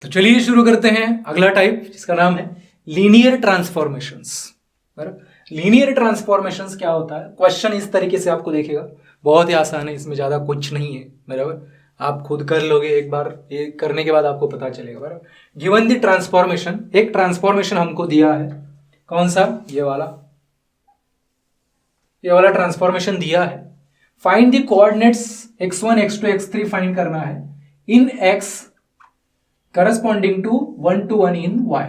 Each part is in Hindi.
तो चलिए शुरू करते हैं अगला टाइप जिसका नाम है लीनियर ट्रांसफॉर्मेशंस। लीनियर ट्रांसफॉर्मेशंस क्या होता है? क्वेश्चन इस तरीके से आपको देखेगा, बहुत ही आसान है, इसमें ज़्यादा कुछ नहीं है। बराबर, आप खुद कर लोगे, एक बार ये करने के बाद आपको पता चलेगा। बराबर, गिवन द ट्रांसफॉर्मेशन, एक ट्रांसफॉर्मेशन हमको दिया है, कौन सा? ये वाला ट्रांसफॉर्मेशन दिया है। Find the coordinates x1 x2 x3 find करना है in x corresponding to 1 to 1 in y।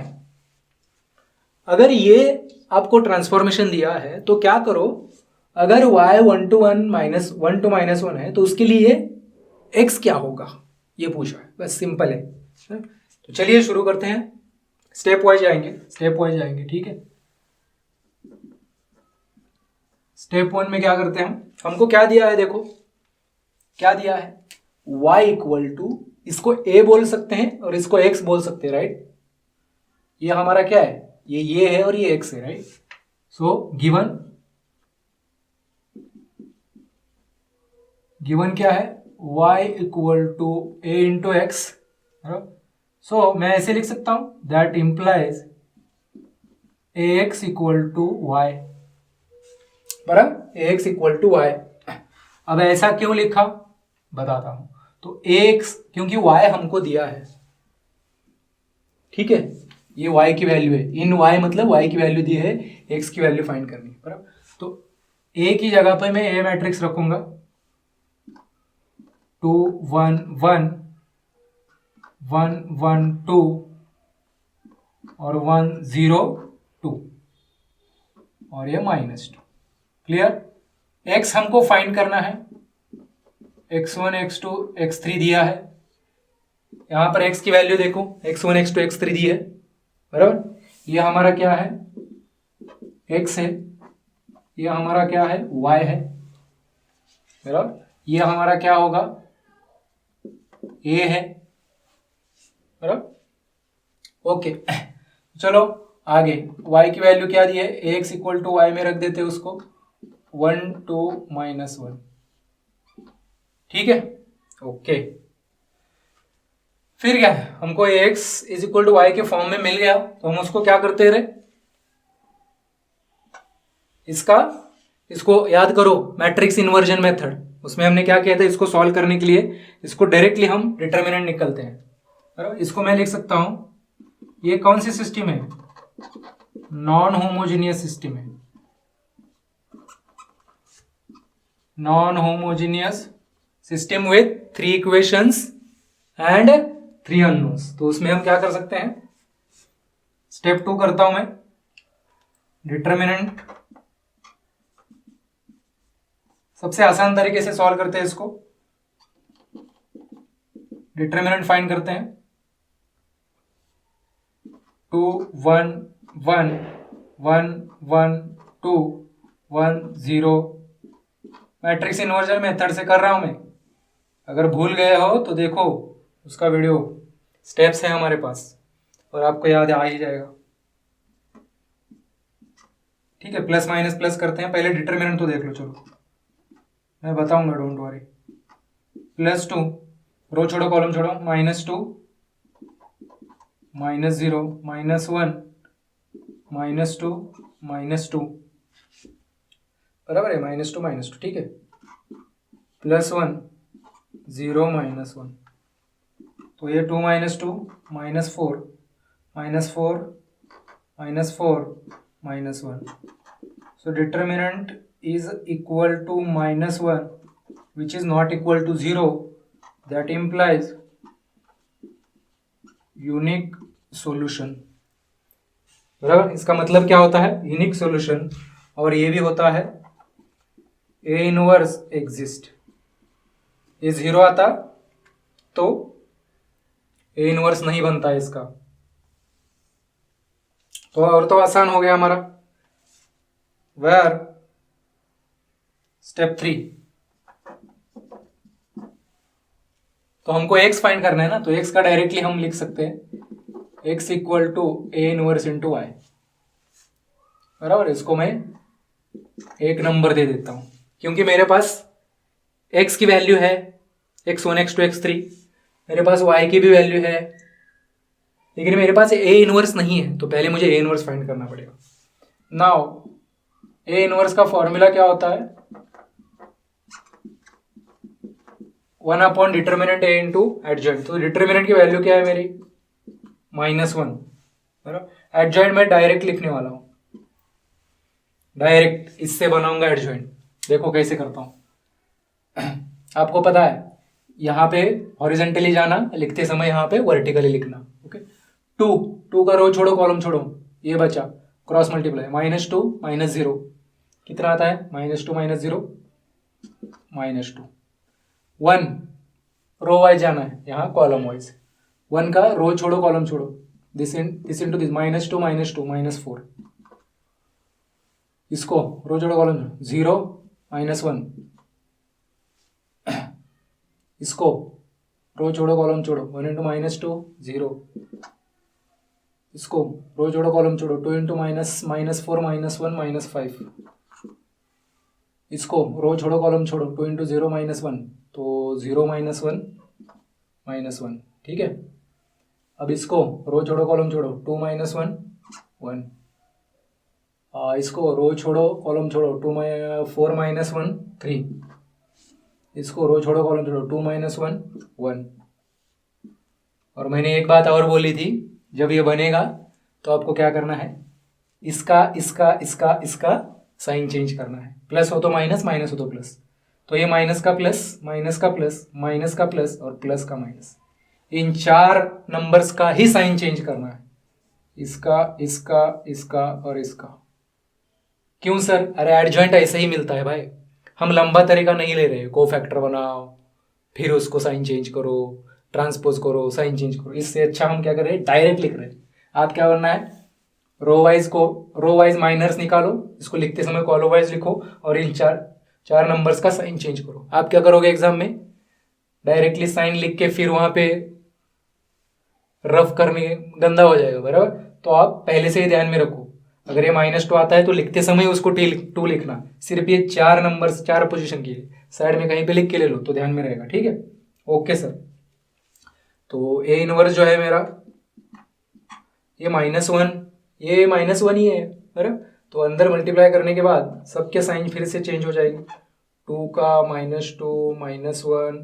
अगर ये आपको ट्रांसफॉर्मेशन दिया है तो क्या करो, अगर y 1 to 1 -1 to -1 है तो उसके लिए x क्या होगा, ये पूछा है। बस सिंपल है। तो चलिए शुरू करते हैं, स्टेप वाइज जाएंगे। ठीक है, स्टेप 1 में क्या करते हैं हमको क्या दिया है? देखो क्या दिया है, y इक्वल टू, इसको a बोल सकते हैं और इसको x बोल सकते हैं, राइट? ये हमारा क्या है, ये है और ये x है, राइट? सो गिवन क्या है, y equal to a into x. So मैं ऐसे लिख सकता हूं, that implies ax equal to y। बराबर, ax इक्वल टू y। अब ऐसा क्यों लिखा बताता हूं। तो ax, क्योंकि y हमको दिया है, ठीक है, ये y की वैल्यू है, इन y मतलब y की वैल्यू दी है, x की वैल्यू फाइंड करनी है। बराबर, तो a की जगह पर मैं a मैट्रिक्स रखूंगा, 2 1 1 1 1 2 और 1 0 2 और ये -2। क्लियर? x हमको फाइंड करना है, x1 x2 x3 दिया है, यहां पर x की वैल्यू देखो, x1 x2 x3 दी है। बराबर, ये हमारा क्या है, x है, ये हमारा क्या है, y है। बराबर, ये हमारा क्या होगा, a है। बराबर, ओके। चलो आगे, y की वैल्यू क्या दी है, ax इक्वल टू y में रख देते हैं उसको, 1 2 -1। ठीक है, ओके। फिर क्या है, हमको ax is equal to y के फॉर्म में मिल गया, तो हम उसको क्या करते रहे, इसको याद करो, मैट्रिक्स इन्वर्जन मेथड, उसमें हमने क्या किया था, इसको सॉल्व करने के लिए इसको डायरेक्टली हम डिटर्मिनेंट निकलते हैं। बराबर, इसको मैं लिख सकता हूं, ये कौन सी सिस्टम है, नॉन होमोजीनियस सिस्टम है, non homogeneous system with 3 equations and 3 unknowns. तो उसमें हम क्या कर सकते हैं, स्टेप 2 करता हूं मैं, डिटर्मिनेंट, सबसे आसान तरीके से सॉल्व करते हैं इसको, डिटर्मिनेंट फाइंड करते हैं, 2 1 1 1 1 2 1 0। मैट्रिक्स इन्वर्जन मेथड से कर रहा हूं मैं, अगर भूल गए हो तो देखो उसका वीडियो, स्टेप्स है हमारे पास और आपको याद आ ही जाएगा। ठीक है, प्लस माइनस प्लस करते हैं, पहले डिटर्मिनेंट तो देख लो, चलो मैं बताऊंगा, डोंट वरी। +2, रो छोड़ो कॉलम छोड़ो, -2 -0 -1 -2 -2, बराबर है, -2 ठीक है, +1 0 -1, तो ये 2 -2 -4 -4 -4 -1। So determinant is equal to -1, which is not equal to 0. That implies unique solution. बराबर, इसका मतलब क्या होता है, यूनिक सॉल्यूशन, और ये भी होता है ए इनवर्स एग्जिस्ट। ये 0 आता तो ए इनवर्स नहीं बनता है इसका। तो और तो आसान हो गया हमारा। वेयर स्टेप 3, तो हमको x फाइंड करना है ना, तो x का डायरेक्टली हम लिख सकते हैं, x equal to A inverse into y. बराबर, इसको मैं 1 नंबर दे देता हूं, क्योंकि मेरे पास x की वैल्यू है, x1 x2 x3, मेरे पास y की भी वैल्यू है, लेकिन मेरे पास ए इनवर्स नहीं है, तो पहले मुझे ए इनवर्स फाइंड करना पड़ेगा। नाउ ए इनवर्स का फॉर्मूला क्या होता है, 1 अपॉन डिटर्मिनेंट ए इंटू एडजॉइंट। तो डिटर्मिनेंट की वैल्यू क्या है मेरी, -1, बराबर। एडजॉइंट में डायरेक्ट लिखने वाला हूं, डायरेक्ट इससे बनाऊंगा एडजॉइंट। देखो कैसे करता हूं। आपको पता है यहाँ पे हॉरिजेंटली जाना, लिखते समय यहाँ पे वर्टिकली लिखना। ओके, 2 का रो छोड़ो कॉलम छोड़ो, ये बचा, क्रॉस मल्टीप्लाई, -2 -0 कितना आता है, -2 -0 -2। 1 रो वाइज जाना है, यहाँ कॉलम वाइज, 1 का रो छोड़ो कॉलम छोड़ो, दिस इंटू दिस, -2 -2 -4। इसको रो छोड़ो कॉलम 0 -1, इसको रो छोड़ो कॉलम छोड़ो, 1 इंटू -2 0, इसको रो छोड़ो कॉलम छोड़ो, 2 इंटू -4 -1 -5, इसको रो छोड़ो कॉलम छोड़ो, 2 इंटू 0 -1, तो 0 -1 -1, ठीक है। अब इसको रो छोड़ो कॉलम छोड़ो, 2 -1 1, इसको रो छोड़ो कॉलम छोड़ो, 4 -1 3, इसको रो छोड़ो कॉलम छोड़ो, 2 -1 1। और मैंने एक बात और बोली थी, जब ये बनेगा तो आपको क्या करना है, इसका इसका इसका इसका साइन चेंज करना है, प्लस हो तो माइनस, माइनस हो तो प्लस। तो ये माइनस का प्लस, माइनस का प्लस, माइनस का प्लस और प्लस का माइनस, इन 4 नंबर्स का ही साइन चेंज करना है, इसका इसका इसका और इसका। क्यों सर, अरे एडजॉइंट ऐसे ही मिलता है भाई, हम लंबा तरीका नहीं ले रहे, को फैक्टर बनाओ फिर उसको साइन चेंज करो, ट्रांसपोज करो, साइन चेंज करो। इससे अच्छा हम क्या कर रहे हैं, डायरेक्ट लिख रहे हैं। आप क्या करना है, रो वाइज माइनर्स निकालो, इसको लिखते समय कॉलम वाइज लिखो और इन चार नंबर्स का साइन चेंज करो। आप क्या करोगे एग्जाम में, डायरेक्टली साइन लिख के फिर वहां पे रफ करने गंदा हो जाएगा, बराबर। तो आप पहले से ही ध्यान में रखो, अगर ये -2 आता है तो लिखते समय उसको 2 लिखना, सिर्फ ये 4 नंबर्स 4 पोजीशन की साइड में कहीं पे लिख के ले लो तो ध्यान में रहेगा, ठीक है। ओके सर, तो ए इनवर्स जो है मेरा, ये -1, ये -1 ही है, बराबर। तो अंदर मल्टीप्लाई करने के बाद सबके साइन फिर से चेंज हो जाएंगे, 2 का -2 -1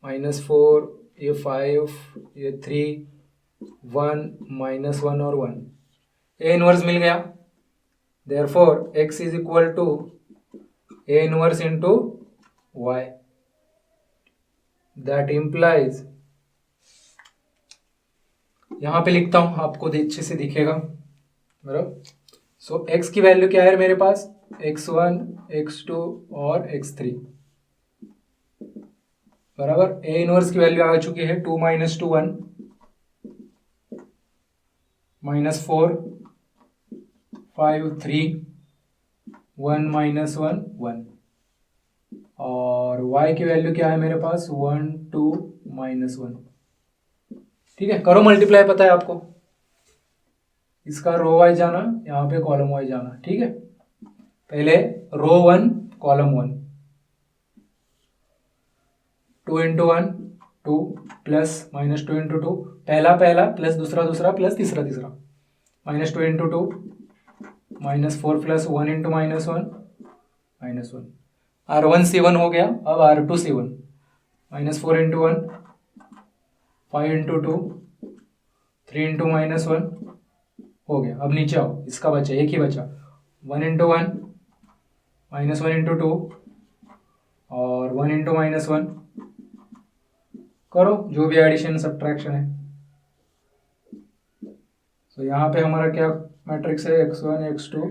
-4, ये 5, ये 3, 1 -1 और 1, ए इनवर्स मिल गया। Therefore x is equal to A inverse into y, that implies, यहां पे लिखता हूं आपको अच्छे से दिखेगा, बराबर। सो x की वैल्यू क्या है मेरे पास, x1 x2 और x3, बराबर। ए इनवर्स की वैल्यू आ चुकी है 2 -2 1 -4 5 3 1 -1 1, और y की वैल्यू क्या है मेरे पास, 1 2 -1, ठीक है। करो मल्टीप्लाई, पता है आपको, इसका रो वाइज जाना, यहाँ पे कॉलम वाइज जाना, ठीक है। पहले रो 1 कॉलम 1, 2 इंटू 1 2 प्लस -2 इंटू 2, पहला प्लस दूसरा प्लस तीसरा -2 into 2 -4 plus 1 into -1 -1, R1 C1 हो गया। अब R2 C1, -4 into 1 5 into 2 3 into -1 हो गया। अब नीचे आओ, इसका बचा, एक ही बचा, 1 इंटू 1 -1 इंटू 2 और 1 इंटू -1, करो जो भी एडिशन सब्ट्रैक्शन है। तो यहाँ पे हमारा क्या मैट्रिक्स है, x1 x2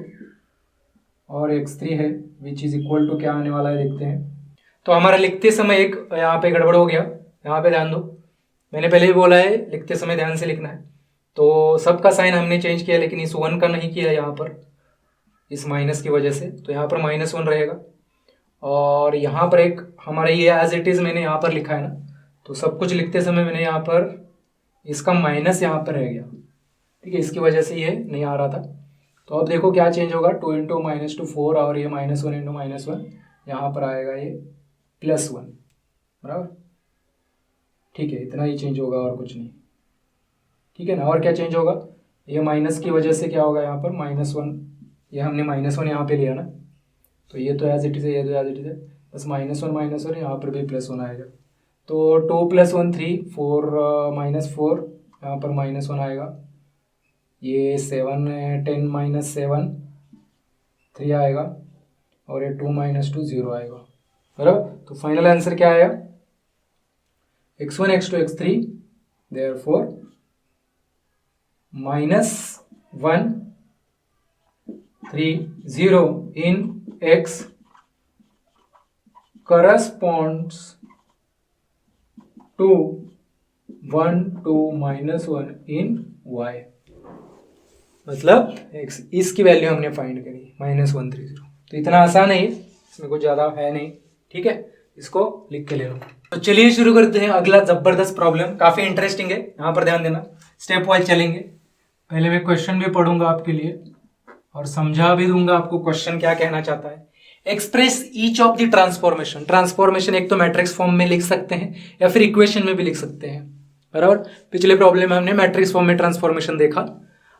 और x3 है, विच इज इक्वल टू क्या आने वाला है देखते हैं। तो हमारा लिखते समय एक यहाँ पे गड़बड़ हो गया, यहाँ पे ध्यान दो, मैंने पहले भी बोला है लिखते समय ध्यान से लिखना है। तो सबका साइन हमने चेंज किया, लेकिन इस 1 का नहीं किया यहाँ पर, इस माइनस की वजह से, तो यहाँ पर -1 रहेगा। और यहाँ पर एक हमारा ये एज इट इज़ मैंने यहाँ पर लिखा है ना, तो सब कुछ लिखते समय मैंने यहाँ पर इसका माइनस यहाँ पर रह गया, ठीक है, इसकी वजह से ये नहीं आ रहा था। तो अब देखो क्या चेंज होगा, 2 इंटू -2 4 और ये -1 इंटू -1, यहाँ पर आएगा ये +1, बराबर, ठीक है। इतना ही चेंज होगा और कुछ नहीं, ठीक है ना। और क्या चेंज होगा, ये माइनस की वजह से क्या होगा यहाँ पर -1, ये हमने -1 यहाँ पे लिया ना, तो ये तो एज इट इज़ है, ये तो एज इट इज़ है, बस -1 यहाँ पर भी +1 आएगा। तो 2 + 1 3, 4 -4 यहाँ पर -1 आएगा, ये 7 10 -7 3 आएगा, और ये 2 - 2 0 आएगा, बराबर। तो फाइनल आंसर क्या आया, x1 x2 x3, therefore -1 3 0 in x corresponds to 1 2 -1 in y। मतलब x इसकी वैल्यू हमने फाइंड करी -130। तो इतना आसान है, इसमें कुछ ज़्यादा है नहीं, ठीक है, इसको लिख के ले लो। तो चलिए शुरू करते हैं अगला जबरदस्त प्रॉब्लम, काफ़ी इंटरेस्टिंग है, यहाँ पर ध्यान देना, स्टेप वाइज चलेंगे। पहले मैं क्वेश्चन भी पढ़ूंगा आपके लिए और समझा भी दूंगा आपको क्वेश्चन क्या कहना चाहता है। Express each of the transformation, transformation एक तो मैट्रिक्स फॉर्म में लिख सकते हैं या फिर इक्वेशन में भी लिख सकते हैं, बराबर। पिछले प्रॉब्लम में हमने मैट्रिक्स फॉर्म में ट्रांसफॉर्मेशन देखा,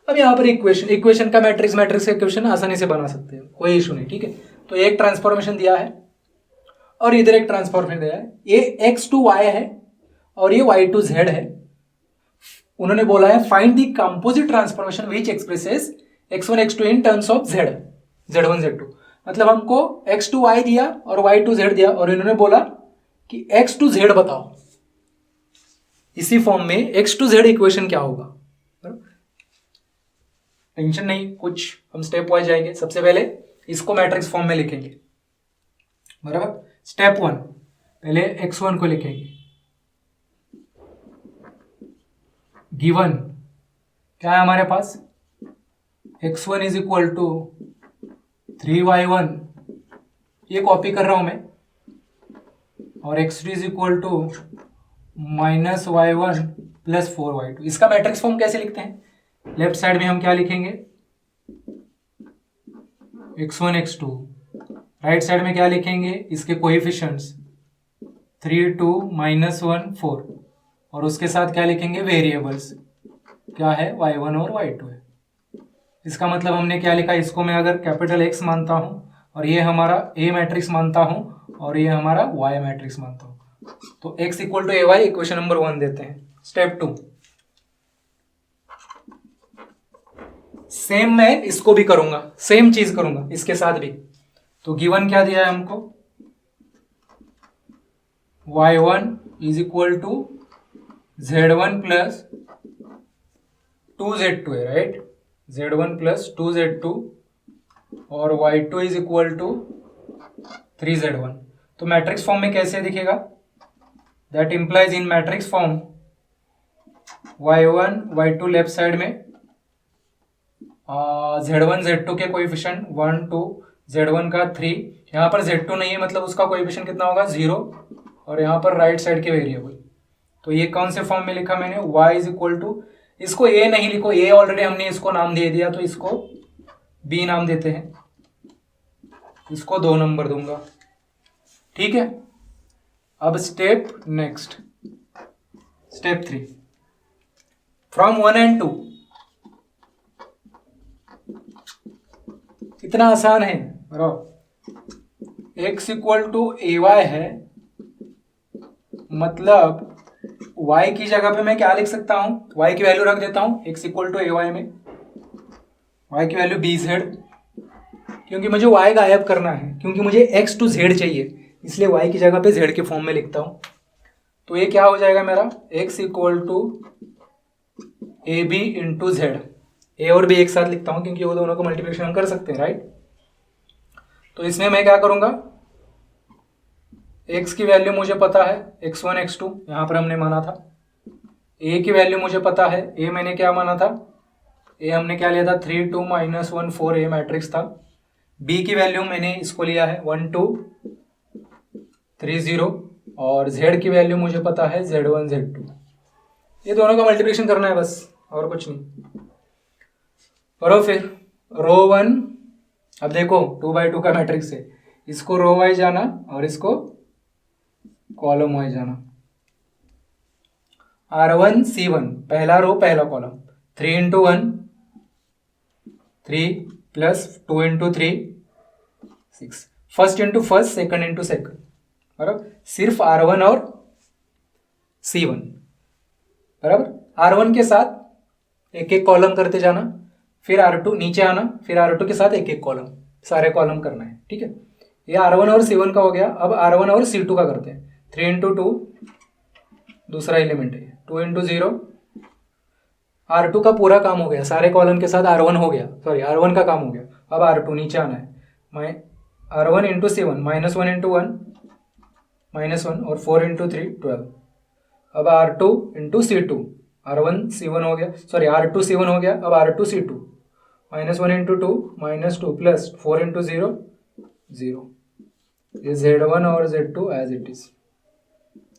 अब यहाँ पर इक्वेशन, इक्वेशन का मैट्रिक्स, मैट्रिक्स का इक्वेशन आसानी से बना सकते हैं, कोई इशू नहीं, ठीक है। तो एक ट्रांसफॉर्मेशन दिया है और इधर एक ट्रांसफॉर्मेशन दिया है, ये x to y है और ये y to z है। उन्होंने बोला है find the composite transformation which expresses x1 x2 in terms of z, z1 z2। मतलब हमको x to y दिया और y to z दिया, और इन्होंने बोला कि x to z बताओ, इसी फॉर्म में x to z इक्वेशन क्या होगा। टेंशन नहीं, कुछ हम स्टेप वाइज जाएंगे। सबसे पहले इसको मैट्रिक्स फॉर्म में लिखेंगे, बराबर। स्टेप 1, पहले x1 को लिखेंगे, गिवन क्या है हमारे पास, x1 = 3y1, ये कॉपी कर रहा हूं मैं, और x2 = -y1 + 4y2। इसका मैट्रिक्स फॉर्म कैसे लिखते हैं, लेफ्ट साइड में हम क्या लिखेंगे, x1 x2, राइट साइड में क्या लिखेंगे, इसके कोएफिशिएंट्स 3 2 -1 4, और उसके साथ क्या लिखेंगे, वेरिएबल्स क्या है, y1 और y2 है। इसका मतलब हमने क्या लिखा, इसको मैं अगर कैपिटल X मानता हूं और ये हमारा A मैट्रिक्स मानता हूं और ये हमारा Y मैट्रिक्स मानता हूं, तो x = AY, इक्वेशन नंबर 1 देते हैं। स्टेप 2, सेम मैं इसको भी करूंगा, सेम चीज करूंगा इसके साथ भी। तो गिवन क्या दिया है हमको, y1 = z1 + 2z2 है, राइट, z1 + 2z2, और y2 = 3z1। तो मैट्रिक्स फॉर्म में कैसे दिखेगा, that implies in matrix form y1 y2 left side में, z1 z2 के कोएफिशिएंट 1 2, z1 का 3, यहाँ पर z2 नहीं है मतलब उसका कोएफिशिएंट कितना होगा, 0, और यहाँ पर राइट साइड के वेरिएबल। तो ये कौन से फॉर्म में लिखा मैंने, y = इसको a नहीं लिखो, a ऑलरेडी हमने इसको नाम दे दिया, तो इसको b नाम देते हैं, इसको 2 नंबर दूंगा, ठीक है। अब step next, step 3, from 1 and 2, इतना आसान है, x = AY है, मतलब y की जगह पे मैं क्या लिख सकता हूं, y की वैल्यू रख देता हूं x = AY में, y की वैल्यू BZ, क्योंकि मुझे y गायब करना है, क्योंकि मुझे x to z चाहिए, इसलिए y की जगह पे z के फॉर्म में लिखता हूं। तो ये क्या हो जाएगा मेरा, x = AB × z, a और b एक साथ लिखता हूं क्योंकि वो दोनों को मल्टीप्लिकेशन हम कर सकते हैं, राइट। तो इसमें मैं क्या करूंगा, x की वैल्यू मुझे पता है, x1 x2 यहाँ पर हमने माना था, a की वैल्यू मुझे पता है, a मैंने क्या माना था, a हमने क्या लिया था, 3 2 -1 4, a मैट्रिक्स था। b की वैल्यू मैंने इसको लिया है 1 2 3 0, और z की वैल्यू मुझे पता है z1 z2। ये दोनों का मल्टीप्लिकेशन करना है बस, और कुछ नहीं। करो फिर, रो 1, अब देखो 2x2 का मैट्रिक्स है, इसको रो वाइज जाना और इसको कॉलम वाइज जाना। R1 C1 पहला रो पहला column 3 into 1 3 plus 2 into 3 6 first into first second into second बराबर सिर्फ R1 और C1 बराबर R1 के साथ एक एक कॉलम करते जाना फिर R2 नीचे आना फिर R2 के साथ एक एक कॉलम सारे कॉलम करना है ठीक है। ये R1 और C1 का हो गया। अब R1 और C2 का करते हैं 3 इंटू 2 दूसरा एलिमेंट है 2 इंटू 0 R2 का पूरा काम हो गया सारे कॉलम के साथ R1 हो गया सॉरी R1 का काम हो गया। अब R2 नीचे आना है R1 इंटू C1 -1 इंटू 1 -1 और 4 इंटू 3 12। अब R2 into C2 R1 C1 हो गया सॉरी R2 C1 हो गया। अब R2 C2 -1 into 2 -2 plus 4 into 0 0। ये Z1 और Z2 एज इट इज।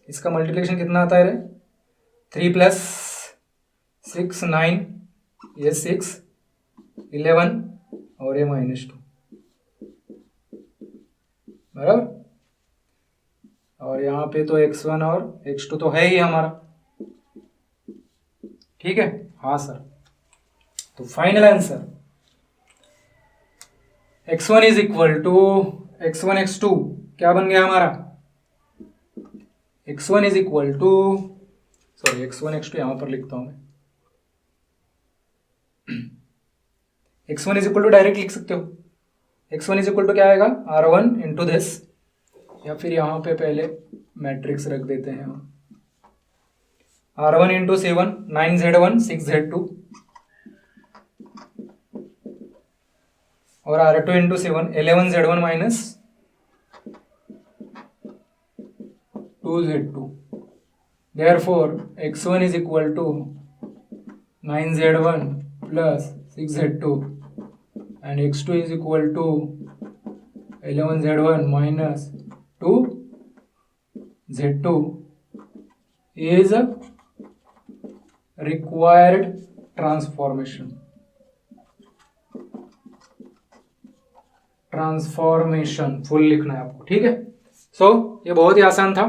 इसका मल्टीप्लिकेशन कितना आता है रे 3 प्लस 6 9 ये 6 11 और ये -2 बराबर। और यहाँ पे तो x1 और x2 तो है ही हमारा ठीक है। हाँ सर तो final answer x1 is equal to x1 x2 क्या बन गया हमारा x1 is equal to sorry x1 x2 यहां पर लिखता हूं मैं x1 is equal to direct लिख सकते हो। x1 इज इक्वल टू क्या आएगा R1 इंटू दिस या फिर यहां पे पहले मैट्रिक्स रख देते हैं हम R1 into C1 9Z1 6Z2 और R2 into C1 11Z1 minus 2Z2 therefore x1 is equal to 9Z1 plus 6Z2 and x2 is equal to 11Z1 minus 2Z2 is a required transformation full लिखना है आपको ठीक है। सो ये बहुत ही आसान था।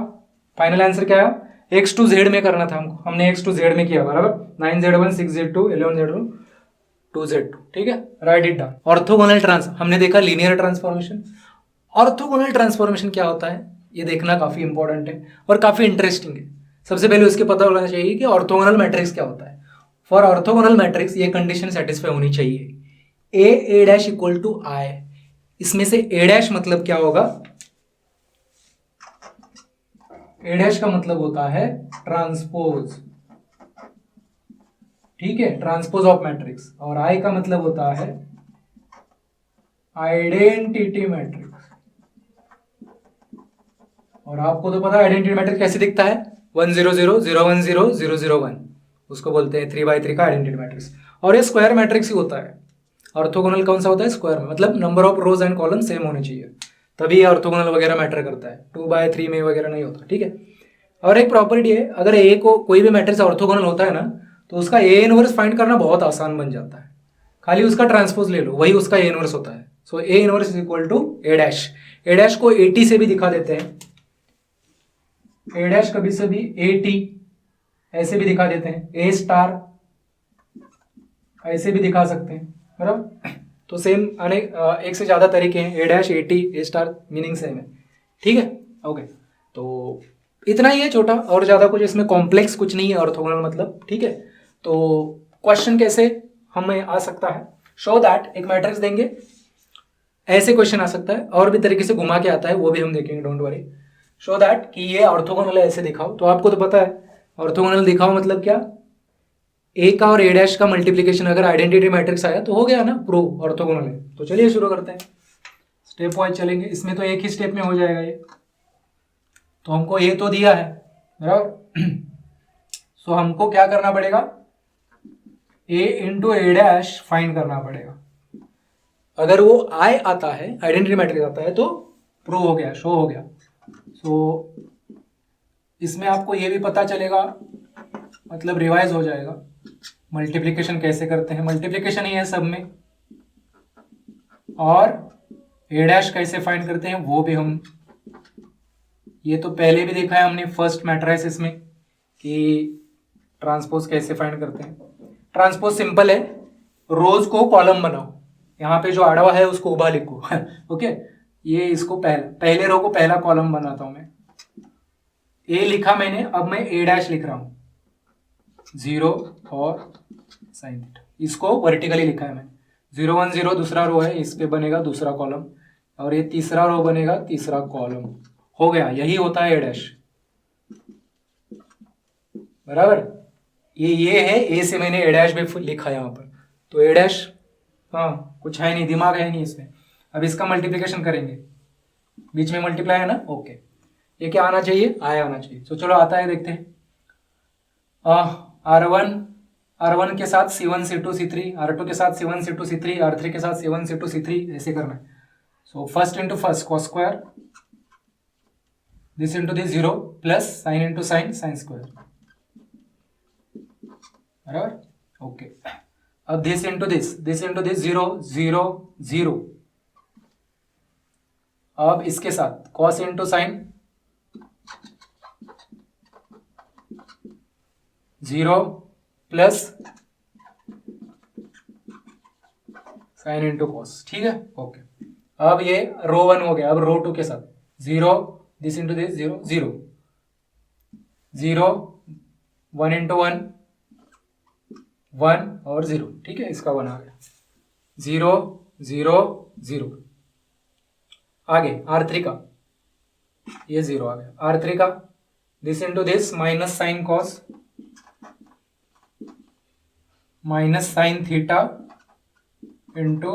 फाइनल आंसर क्या है x टू z में करना था हमको हमने x टू z में किया बराबर 9Z1 6Z2 11Z1 2Z2 ठीक है राइट इट डाउन। ऑर्थोगोनल हमने देखा लीनियर ट्रांसफॉर्मेशन। ऑर्थोगोनल ट्रांसफॉर्मेशन क्या होता है ये देखना काफी इंपॉर्टेंट है और काफी इंटरेस्टिंग है। सबसे पहले उसके पता होना चाहिए कि ऑर्थोगोनल मैट्रिक्स क्या होता है। फॉर ऑर्थोगोनल मैट्रिक्स ये कंडीशन सेटिस्फाई होनी चाहिए a dash equal to I। इसमें से a डैश मतलब क्या होगा a डैश का मतलब होता है ट्रांसपोज ठीक है ट्रांसपोज ऑफ मैट्रिक्स और I का मतलब होता है आइडेंटिटी मैट्रिक्स। और आपको तो पता है आइडेंटिटी मैट्रिक्स कैसे दिखता है 1 0 0 0 1 0 0 0 1 उसको बोलते हैं 3x3 का आइडेंटिटी मैट्रिक्स। और ये स्क्वायर मैट्रिक्स ही होता है। ऑर्थोगोनल कौन सा होता है स्क्वायर में मतलब number of rose and column same होने चाहिए तभी ऑर्थोगोनल वगैरह मैटर करता है 2/3 में वगैरह नहीं होता ठीक है। और एक प्रॉपर्टी है अगर ए को कोई भी मैट्रिक्स ऑर्थोगोनल होता है ना तो उसका ए इनवर्स फाइंड करना बहुत आसान बन जाता है। खाली उसका ट्रांसपोज ले लो वही उसका ए इनवर्स होता है। So A inverse is equal to A dash को 80 से भी दिखा देते हैं ए डैश कभी से भी 80 ऐसे भी दिखा देते हैं ए स्टार ऐसे भी दिखा सकते हैं बराबर। तो सेम अनेक एक से ज्यादा तरीके हैं ए डैश 80 ए स्टार मीनिंग सेम है ठीक है ओके। तो इतना ही है छोटा और ज्यादा कुछ इसमें कॉम्प्लेक्स कुछ नहीं है ऑर्थोगोनल मतलब ठीक है। तो क्वेश्चन कैसे हमें आ सकता है शो दैट एक मैट्रिक्स देंगे ऐसे क्वेश्चन आ सकता है और भी तरीके से घुमा के आता है वो भी हम देखेंगे डोंट वरी। शो दैट कि ये ऑर्थोगोनल है ऐसे दिखाओ तो आपको तो पता है ऑर्थोगोनल दिखाओ मतलब क्या ए का और ए डैश का मल्टीप्लिकेशन अगर आइडेंटिटी मैट्रिक्स आया तो हो गया ना प्रूव ऑर्थोगोनल है। तो चलिए शुरू करते हैं स्टेप वाइज चलेंगे। इसमें तो एक ही स्टेप में हो जाएगा ये तो हमको ए तो दिया है बराबर। सो हमको क्या करना पड़ेगा ए इंटू ए डैश फाइंड करना पड़ेगा। अगर वो आई आता है आइडेंटिटी मैट्रिक्स आता है तो प्रूव हो गया शो हो गया। सो इसमें आपको ये भी पता चलेगा मतलब रिवाइज हो जाएगा मल्टीप्लिकेशन कैसे करते हैं मल्टीप्लिकेशन ही है सब में और ए डैश कैसे फाइंड करते हैं वो भी हम ये तो पहले भी देखा है हमने फर्स्ट मैट्रिक्स में कि ट्रांसपोज कैसे फाइंड करते हैं? ट्रांसपोज सिंपल है, रोज को कॉलम बनाओ, यहाँ पे जो आड़वा है उसको उभा लिखो ओके, ये इसको पहले रो को पहला कॉलम बनाता हूं मैं, ए लिखा मैंने, अब मैं ए डैश लिख रहा हूं, 0 और साइन थीटा, इसको वर्टिकली लिखा है मैंने, 0 1 0 दूसरा रो है, इस पे बनेगा दूसरा कॉलम, और ये तीसरा रो बनेगा तीसरा कॉलम, हो गया, यही होता है ए डैश, बराबर। ये है, ए से मैंने ए डैश भी लिखा यहाँ पर, तो ए डैश, हाँ कुछ है नहीं, दिमाग है नहीं इसमें। अब इसका मल्टीप्लिकेशन करेंगे, बीच में मल्टीप्लाई है ना, ओके, ये क्या आना चाहिए? आया आना चाहिए, तो चलो आता है, देखते हैं। R1 के साथ C1 C2 C3, R2 के साथ C1 C2 C3, R3 के साथ C1 C2 C3, ऐसे करना है। So first into first cos square, this into this 0 plus sine into sine sine square, बराबर, ओके। अब दिस इंटू दिस 0 0 0, अब इसके साथ cos into sine 0 plus sine into cos, ठीक है, ओके। अब ये रो 1 हो गया, अब रो 2 के साथ 0 दिस इंटू दिस 0 0 0 1 इंटू 1 1 और 0, ठीक है, इसका 1 आ गया, 0 0 0। आगे R3 का, ये 0 आ गया, R3 का this into this minus sine cos minus sine theta into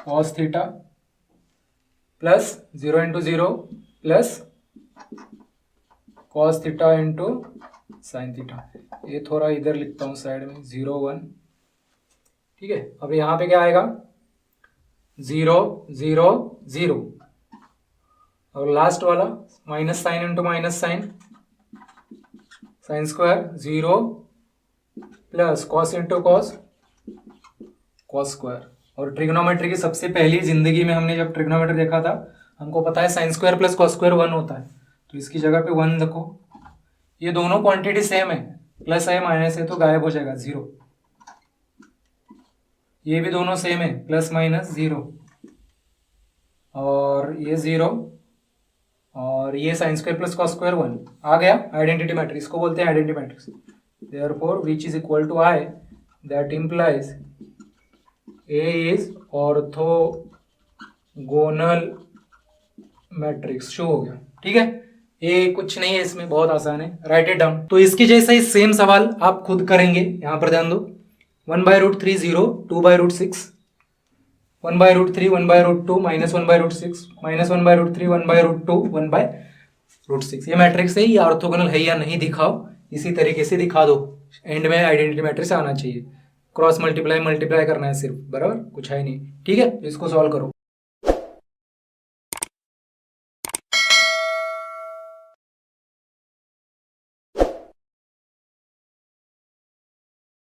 cos theta plus 0 into 0 plus cos theta into sine theta, ये थोड़ा इधर लिखता हूँ साइड में, 0 1, ठीक है। अब यहाँ पे क्या आएगा? 0 0 0, और लास्ट वाला minus sine into minus sine sine square 0 plus cos into cos cos square. और ट्रिग्नोमेट्री की सबसे पहली जिंदगी में हमने जब ट्रिग्नोमेट्री देखा था, हमको पता है sign square plus cos square 1 होता है, तो इसकी जगह पे 1 रखो। ये दोनों क्वांटिटी सेम है, प्लस है माइनस है तो गायब हो जाएगा 0। ये भी दोनों सेम है, प्लस माइनस 0, और ये 0, और ये sine square plus cos square 1 आ गया। आइडेंटिटी मैट्रिक्स को बोलते हैं identity matrix. Therefore which is equal to I, that implies A is orthogonal matrix. Show हो गया, ठीक है। ये कुछ नहीं है, इसमें बहुत आसान है, राइट इट डाउन। तो इसकी जैसा ही सेम सवाल आप खुद करेंगे, यहाँ पर ध्यान दो। 1/√3 0, 2/√6, 1/√3 1/√2 माइनस 1/√6 माइनस 1/√3 1/√2 1/√6। ये मैट्रिक्स है, ये ऑर्थोगोनल है या नहीं दिखाओ, इसी तरीके से दिखा दो। एंड में आइडेंटिटी मैट्रिक्स आना चाहिए, क्रॉस मल्टीप्लाई करना है सिर्फ, बराबर, कुछ है नहीं, ठीक है। इसको सॉल्व करो।